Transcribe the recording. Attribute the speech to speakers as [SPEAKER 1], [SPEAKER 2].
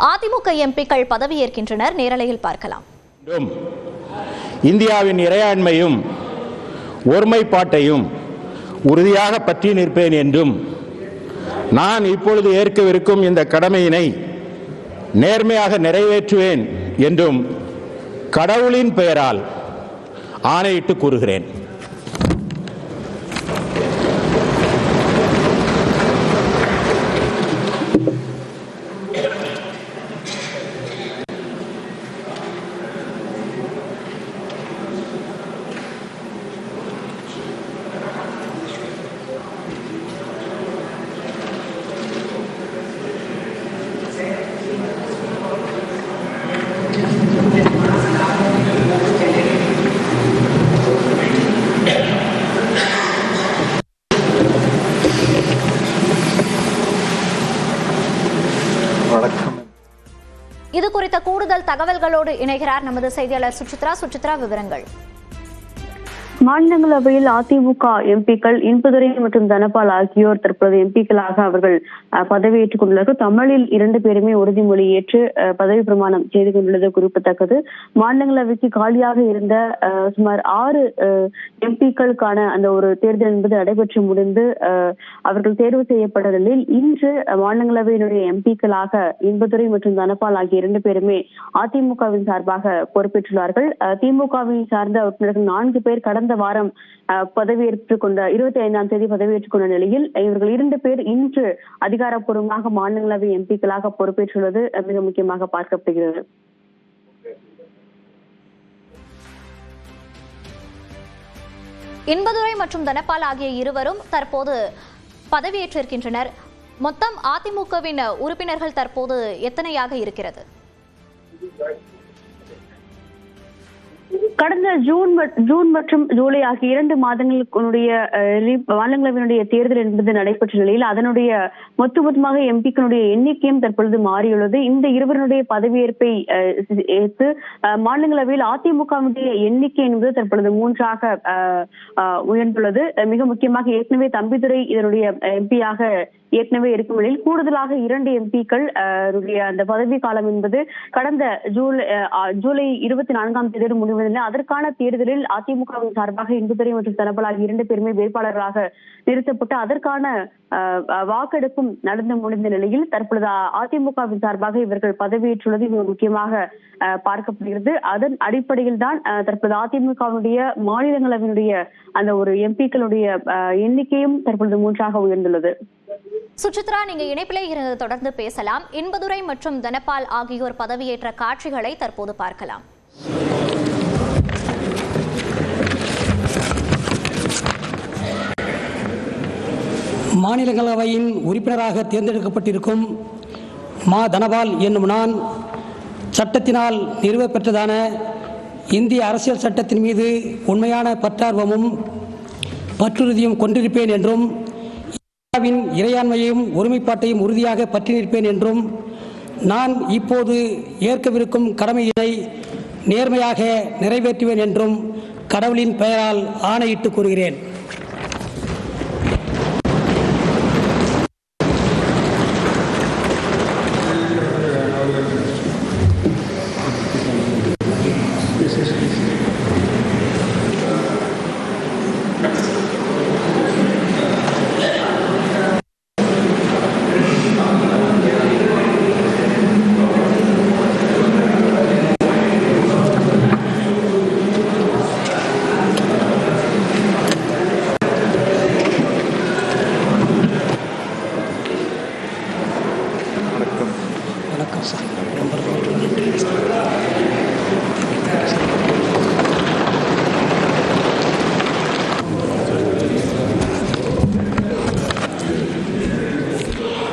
[SPEAKER 1] அதிமுக எம்பிக்கள் பதவியேற்கின்றனர். நேரலையில் பார்க்கலாம்.
[SPEAKER 2] இந்தியாவின் இறையாண்மையும் ஒருமைப்பாட்டையும் உறுதியாக பற்றி நிற்பேன் என்றும் நான் இப்பொழுது ஏற்கவிருக்கும் இந்த கடமையினை நேர்மையாக நிறைவேற்றுவேன் என்றும் கடவுளின் பெயரால் ஆணையிட்டு கூறுகிறேன்.
[SPEAKER 1] இது குறித்த கூடுதல் தகவல்களோடு இணைகிறார் நமது செய்தியாளர் சுசித்ரா. விவரங்கள்.
[SPEAKER 3] மாநிலங்களவையில் அதிமுக எம்பிக்கள் இன்பதுரை மற்றும் தனபால் ஆகியோர் தற்போது எம்பிக்களாக அவர்கள் பதவியேற்றுக் கொண்டுள்ளார்கள். தமிழில் 2 பேருமே உறுதிமொழி ஏற்று பதவி பிரமாணம் செய்து கொண்டுள்ளது குறிப்பிடத்தக்கது. மாநிலங்களவைக்கு காலியாக இருந்த சுமார் 6 எம்பிக்களுக்கான அந்த ஒரு தேர்தல் என்பது நடைபெற்று முடிந்து அவர்கள் தேர்வு செய்யப்பட்ட நிலையில் இன்று மாநிலங்களவையினுடைய எம்பிக்களாக இன்பதுரை மற்றும் தனபால் ஆகிய 2 பேருமே அதிமுகவின் சார்பாக பொறுப்பேற்றுள்ளார்கள். திமுகவின் சார்ந்த உறுப்பினர்கள் 4 பேர் கடந்த வாரம் பதவியேற்றுக் கொண்ட 25ஆம் தேதி பதவியேற்றுக் கொண்ட நிலையில் இவர்கள் 2 பேர் இன்று அதிகாரப்பூர்வமாக மாநிலங்களவை எம்பிக்களாக பொறுப்பேற்றுள்ளது மிக முக்கியமாக பார்க்கப்படுகிறது.
[SPEAKER 1] இன்பதுரை மற்றும் தனபால் ஆகிய இருவரும் தற்போது பதவியேற்றிருக்கின்றனர். மொத்தம் அதிமுகவின் உறுப்பினர்கள் தற்போது எத்தனையாக இருக்கிறது?
[SPEAKER 3] கடந்த ஜூன் மற்றும் ஜூலை ஆகிய 2 மாதங்களுடைய மாநிலங்களவையினுடைய தேர்தல் என்பது நடைபெற்ற நிலையில் அதனுடைய மொத்தமாக எம்பிக்களுடைய எண்ணிக்கையும் தற்பொழுது மாறியுள்ளது. இந்த இருவருடைய பதவியேற்பை ஏற்று மாநிலங்களவையில் அதிமுகவுடைய எண்ணிக்கை என்பது தற்பொழுது 3ஆக உயர்ந்துள்ளது. மிக முக்கியமாக ஏற்கனவே தம்பிதுரை இதனுடைய எம்பியாக ஏற்கனவே இருக்கும் நிலையில் கூடுதலாக 2 எம்பிக்கள் அந்த பதவி காலம் என்பது கடந்த ஜூலை 24ஆம் தேதி முடிவதில்லை. அதற்கான தேர்தலில் அதிமுகவின் சார்பாக இன்பதுரை மற்றும் தனபால் ஆகிய 2 பேருமே வேட்பாளர்களாக நிறுத்தப்பட்டு அதற்கான வாக்கெடுப்பும் நடந்து முடிந்த நிலையில் தற்பொழுது அதிமுகவின் சார்பாக இவர்கள் பதவியேற்றுள்ளது மிக முக்கியமாக பார்க்கப்படுகிறது. அதன் அடிப்படையில் தான் தற்பொழுது அதிமுகவினுடைய மாநிலங்களவையினுடைய அந்த ஒரு எம்பிக்களுடைய எண்ணிக்கையும் தற்பொழுது 3ஆக உயர்ந்துள்ளது.
[SPEAKER 1] சுசித்ரா, நீங்க இணைப்பிலே இருந்து தொடர்ந்து பேசலாம். இன்பதுரை மற்றும் தனபால் ஆகியோர் பதவியேற்ற காட்சிகளை தற்போது பார்க்கலாம்.
[SPEAKER 4] மாநிலங்களவையின் உறுப்பினராக தேர்ந்தெடுக்கப்பட்டிருக்கும் மா தனபால் என்னும் நான் சட்டத்தினால் நிறுவப்பெற்றதான இந்திய அரசியல் சட்டத்தின் மீது உண்மையான பற்றார்வமும் பற்றுறுதியும் கொண்டிருப்பேன் என்றும் இந்தியாவின் இறையாண்மையையும் ஒருமைப்பாட்டையும் உறுதியாக பற்றி நிற்பேன் என்றும் நான் இப்போது ஏற்கவிருக்கும் கடமையினை நேர்மையாக நிறைவேற்றுவேன் என்றும் கடவுளின் பெயரால் ஆணையிட்டு கூறுகிறேன். வணக்கம் சார்.